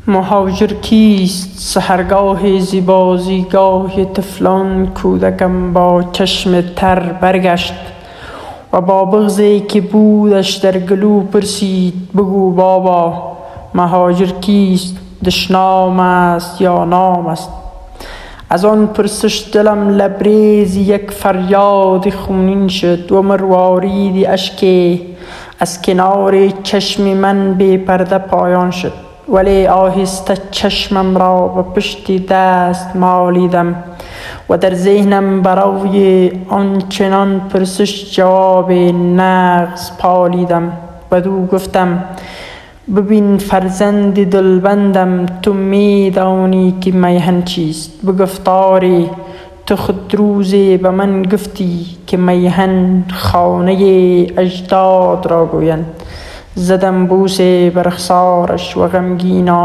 مهاجر کیست؟ سحرگاه زیبازیگاه طفلان کودکم با چشم تر برگشت و با بغضی که بودش در گلو پرسید بگو بابا مهاجر کیست؟ دشنام است یا نام است؟ از آن پرسش دلم لبریز یک فریاد خونین شد و مروارید اشک از کنار چشم من بی پرده پایان شد. ولی آهسته چشمم را به پشت دست مالیدم و در ذهنم برای آنچنان پرسش جواب نغز پالیدم. بدو گفتم ببین فرزند دلبندم، تو می دانی که میهن چیست؟ به گفتاری تو خود روزی به من گفتی که میهن خانه اجداد را گویند. زدم بوسه بر رخسارش و غمگینانه